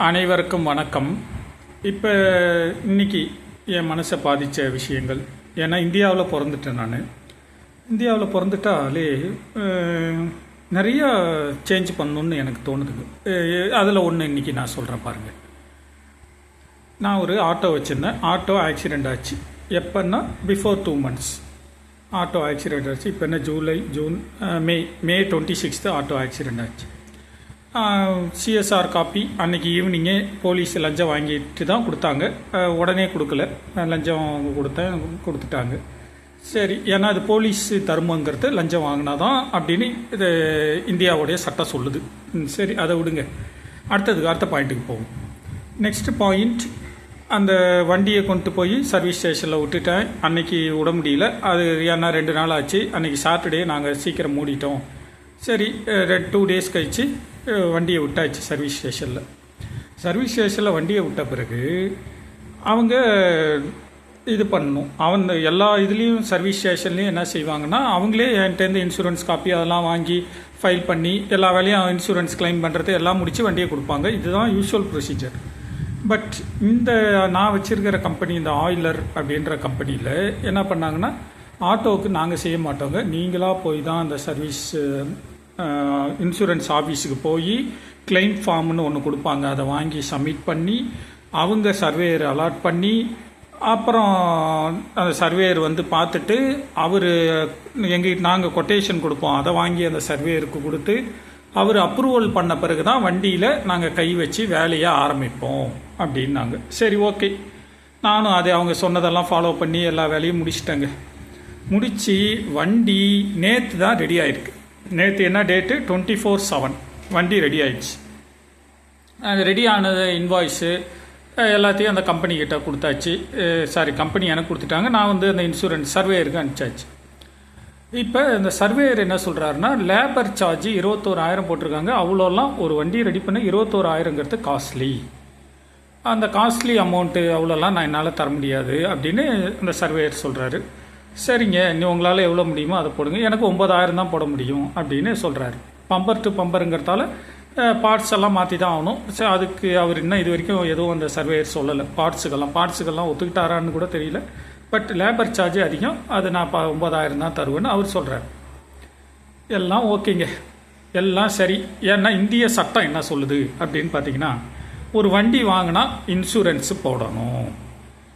அனைவருக்கும் வணக்கம். இப்போ இன்னைக்கு என் மனசை பாதித்த விஷயங்கள். ஏன்னா இந்தியாவில் பிறந்துட்டேன். நான் இந்தியாவில் பிறந்துட்டாலே நிறையா சேஞ்ச் பண்ணணுன்னு எனக்கு தோணுதுங்க. அதில் ஒன்று இன்றைக்கி நான் சொல்கிறேன் பாருங்கள். நான் ஒரு ஆட்டோ வச்சுருந்தேன். ஆட்டோ ஆக்சிடெண்ட் ஆச்சு. எப்போன்னா பிஃபோர் 2 months ஆட்டோ ஆக்சிடெண்ட் ஆச்சு. இப்போ என்ன ஜூன் மே 26 ஆட்டோ ஆக்சிடெண்ட் ஆச்சு. சிஎஸ்ஆர் காப்பி அன்றைக்கி ஈவினிங்கே போலீஸ் லஞ்சம் வாங்கிட்டு தான் கொடுத்தாங்க. உடனே கொடுக்கல, லஞ்சம் கொடுத்துட்டாங்க. சரி, ஏன்னா அது போலீஸ் தருமங்கிறது லஞ்சம் வாங்கினா தான் அப்படின்னு இது இந்தியாவுடைய சட்டம் சொல்லுது. சரி, அதை விடுங்க. அடுத்த பாயிண்ட்டுக்கு போகும். நெக்ஸ்ட் பாயிண்ட், அந்த வண்டியை கொண்டு போய் சர்வீஸ் ஸ்டேஷனில் விட்டுட்டேன். அன்றைக்கி விட முடியல. அது ஏன்னா 2 நாள் ஆச்சு. அன்றைக்கி சாட்டர்டே நாங்கள் சீக்கிரம் மூடிட்டோம். சரி, 2 days கழித்து வண்டியை விட்டாச்சு சர்வீஸ் ஸ்டேஷனில். சர்வீஸ் ஸ்டேஷனில் வண்டியை விட்ட பிறகு அவங்க இது பண்ணணும். அவங்க எல்லா இதுலேயும் சர்வீஸ் ஸ்டேஷன்லேயும் என்ன செய்வாங்கன்னா, அவங்களே என்கிட்டேருந்து இன்சூரன்ஸ் காப்பி அதெல்லாம் வாங்கி ஃபைல் பண்ணி எல்லா வேலையும் இன்சூரன்ஸ் கிளைம் பண்ணுறது எல்லாம் முடித்து வண்டியை கொடுப்பாங்க. இதுதான் யூஷுவல் ப்ரொசீஜர். பட் இந்த நான் வச்சுருக்கிற கம்பெனி, இந்த ஆயிலர் அப்படின்ற கம்பெனியில் என்ன பண்ணாங்கன்னா, ஆட்டோவுக்கு நாங்கள் செய்ய மாட்டோங்க, நீங்களாக போய் தான் அந்த சர்வீஸ் இன்சூரன்ஸ் ஆஃபீஸுக்கு போய் கிளைம் ஃபார்ம்னு ஒன்று கொடுப்பாங்க. அதை வாங்கி சப்மிட் பண்ணி அவங்க சர்வேயர் அலாட் பண்ணி அப்புறம் அந்த சர்வேயர் வந்து பார்த்துட்டு அவர் நாங்கள் கொட்டேஷன் கொடுப்போம். அதை வாங்கி அந்த சர்வேயருக்கு கொடுத்து அவர் அப்ரூவல் பண்ண பிறகு தான் வண்டியில் நாங்கள் கை வச்சு வேலையை ஆரம்பிப்போம் அப்படின்னாங்க. சரி, ஓகே. நானும் அதை அவங்க சொன்னதெல்லாம் ஃபாலோ பண்ணி எல்லா வேலையும் முடிச்சிட்டேங்க. முடித்து வண்டி நேற்று தான் ரெடி ஆகிருக்கு. நேற்று என்ன டேட்டு? 24/7 வண்டி ரெடி ஆயிடுச்சு. அது ரெடி ஆனது இன்வாய்ஸு எல்லாத்தையும் அந்த கம்பெனிக்கிட்ட கொடுத்தாச்சு. கம்பெனி எனக்கு கொடுத்துட்டாங்க. நான் வந்து அந்த இன்சூரன்ஸ் சர்வேயருக்கு அனுப்பிச்சாச்சு. இப்போ இந்த சர்வேயர் என்ன சொல்கிறாருன்னா, லேபர் சார்ஜ் 21,000 போட்டிருக்காங்க. அவ்வளோலாம் ஒரு வண்டி ரெடி பண்ண 21,000ங்கிறது காஸ்ட்லி. அந்த காஸ்ட்லி அமௌண்ட்டு அவ்வளோலாம் நான் என்னால் தர முடியாது அப்படின்னு அந்த சர்வேயர் சொல்கிறாரு. சரிங்க, நீ உங்களால் எவ்வளோ முடியுமோ அதை போடுங்க, எனக்கு 9,000 தான் போட முடியும் அப்படின்னு சொல்கிறாரு. பம்பர் டு பம்பருங்கிறதால பார்ட்ஸ் எல்லாம் மாற்றி தான் ஆகணும். சரி, அதுக்கு அவர் இன்னும் இது வரைக்கும் எதுவும் அந்த சர்வேயர் சொல்லலை. பார்ட்ஸுக்கெல்லாம் ஒத்துக்கிட்டாரான்னு கூட தெரியல. பட் லேபர் சார்ஜ் அதிகம், அது நான் 9,000 தான் தருவேன்னு அவர் சொல்கிறார். எல்லாம் ஓகேங்க, எல்லாம் சரி. ஏன்னா இந்திய சட்டம் என்ன சொல்லுது அப்படின்னு பார்த்தீங்கன்னா, ஒரு வண்டி வாங்கினா இன்சூரன்ஸு போடணும்.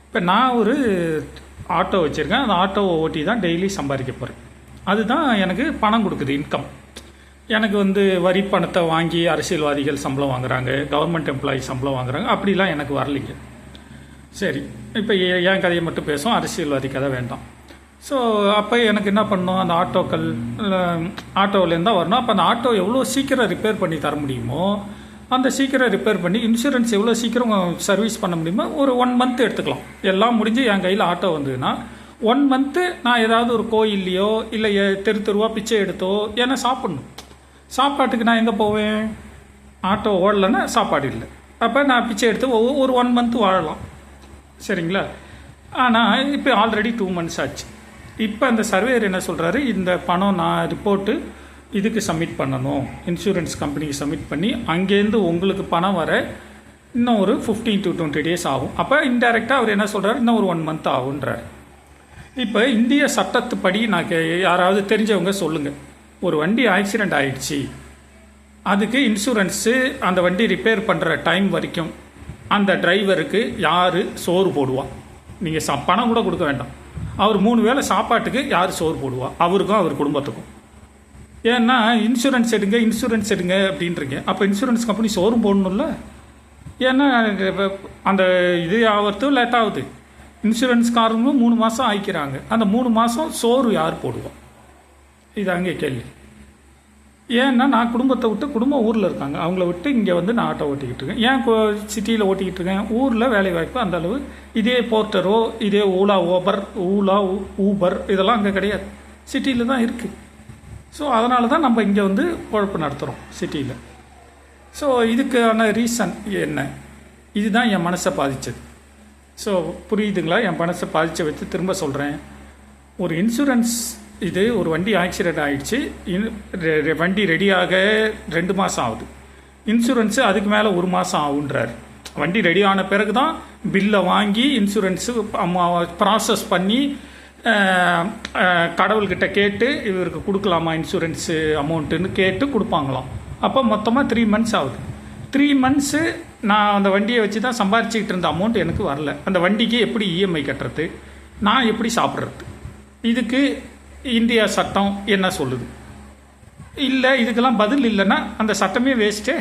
இப்போ நான் ஒரு ஆட்டோ வச்சுருக்கேன். அந்த ஆட்டோவை ஓட்டி தான் டெய்லி சம்பாதிக்க போகிறேன். அதுதான் எனக்கு பணம் கொடுக்குது, இன்கம். எனக்கு வந்து வரி பணத்தை வாங்கி அரசியல்வாதிகள் சம்பளம் வாங்குறாங்க, கவர்மெண்ட் எம்ப்ளாயி சம்பளம் வாங்குறாங்க. அப்படிலாம் எனக்கு வரலைங்க. சரி, இப்போ என் கதையை மட்டும் பேசும், அரசியல்வாதி கதை வேண்டாம். ஸோ அப்போ எனக்கு என்ன பண்ணணும், அந்த ஆட்டோவிலேருந்து தான் வரணும். அப்போ அந்த ஆட்டோ எவ்வளோ சீக்கிரம் ரிப்பேர் பண்ணி தர முடியுமோ அந்த சீக்கிரம் ரிப்பேர் பண்ணி இன்சூரன்ஸ் எவ்வளோ சீக்கிரம் சர்வீஸ் பண்ண முடியுமோ ஒரு 1 month எடுத்துக்கலாம். எல்லாம் முடிஞ்சு என் கையில் ஆட்டோ வந்ததுன்னா 1 month நான் ஏதாவது ஒரு கோயில்லையோ இல்லை தெருவா பிச்சை எடுத்தோ ஏன்னா சாப்பிட்ணும். சாப்பாட்டுக்கு நான் எங்கே போவேன்? ஆட்டோ ஓடலைன்னா சாப்பாடு இல்லை. அப்போ நான் பிச்சை எடுத்து ஒரு 1 month வாழலாம். சரிங்களா? ஆனால் இப்போ ஆல்ரெடி 2 months ஆச்சு. இப்போ அந்த சர்வேயர் என்ன சொல்கிறாரு, இந்த பணம் நான் ரிப்போர்ட்டு இதுக்கு சப்மிட் பண்ணணும், இன்சூரன்ஸ் கம்பெனிக்கு சப்மிட் பண்ணி அங்கேருந்து உங்களுக்கு பணம் வர இன்னும் ஒரு 15 to 20 days ஆகும். அப்போ இன்டைரக்டாக அவர் என்ன சொல்கிறார், இன்னும் ஒரு 1 month ஆகுன்றார். இப்போ இந்திய சட்டத்துப்படி நான் யாராவது தெரிஞ்சவங்க சொல்லுங்கள், ஒரு வண்டி ஆக்சிடெண்ட் ஆகிடுச்சு, அதுக்கு இன்சூரன்ஸு அந்த வண்டி ரிப்பேர் பண்ணுற டைம் வரைக்கும் அந்த டிரைவருக்கு யார் சோறு போடுவா? நீங்கள் பணம் கூட கொடுக்க வேண்டாம். அவர் 3 வேளை சாப்பாட்டுக்கு யார் சோறு போடுவா? அவருக்கும் அவர் குடும்பத்துக்கும். ஏன்னா இன்சூரன்ஸ் எடுங்க அப்படின்றீங்க. அப்போ இன்சூரன்ஸ் கம்பெனி சோறும் போடணும்ல. ஏன்னா அந்த இது ஆகிறது லேட் ஆகுது. இன்சூரன்ஸ்காரங்களும் 3 மாதம் ஆகிக்கிறாங்க. அந்த 3 மாதம் சோறு யார் போடுவோம்? இது அங்கே கேள்வி. ஏன்னா நான் குடும்பம் ஊரில் இருக்காங்க, அவங்கள விட்டு இங்கே வந்து நான் ஆட்டோ ஓட்டிக்கிட்டு இருக்கேன். ஏன் சிட்டியில் ஓட்டிக்கிட்டு இருக்கேன்? ஊரில் வேலை வாய்ப்பு அந்த அளவு. இதே போர்ட்டரோ இதே ஊபர் இதெல்லாம் அங்கே கிடையாது, சிட்டியில் தான் இருக்குது. ஸோ அதனால தான் நம்ம இங்கே வந்து பொழப்பு நடத்துகிறோம் சிட்டியில். ஸோ இதுக்கான ரீசன் என்ன? இதுதான் என் மனசை பாதித்தது. ஸோ புரியுதுங்களா? என் மனசை பாதித்த வச்சு திரும்ப சொல்கிறேன். ஒரு இன்சூரன்ஸ் இது ஒரு வண்டி ஆக்சிடெண்ட் ஆகிடுச்சு, வண்டி ரெடியாக 2 மாதம் ஆகுது. இன்சூரன்ஸு அதுக்கு மேலே 1 மாதம் ஆகுன்றார். வண்டி ரெடி ஆன பிறகு தான் பில்லை வாங்கி இன்சூரன்ஸு ப்ராசஸ் பண்ணி கடவுள்கிட்ட கேட்டு இவருக்கு கொடுக்கலாமா இன்சூரன்ஸு அமௌண்ட்டுன்னு கேட்டு கொடுப்பாங்களாம். அப்போ மொத்தமாக 3 மந்த்ஸ் ஆகுது. 3 மந்த்ஸு நான் அந்த வண்டியை வச்சு தான் சம்பாரிச்சிக்கிட்டு இருந்த அமௌண்ட் எனக்கு வரல. அந்த வண்டிக்கு எப்படி இஎம்ஐ கட்டுறது, நான் எப்படி சாப்பிட்றது? இதுக்கு இந்தியா சட்டம் என்ன சொல்லுது? இல்லை இதுக்கெல்லாம் பதில் இல்லைன்னா அந்த சட்டமே வேஸ்ட்டு.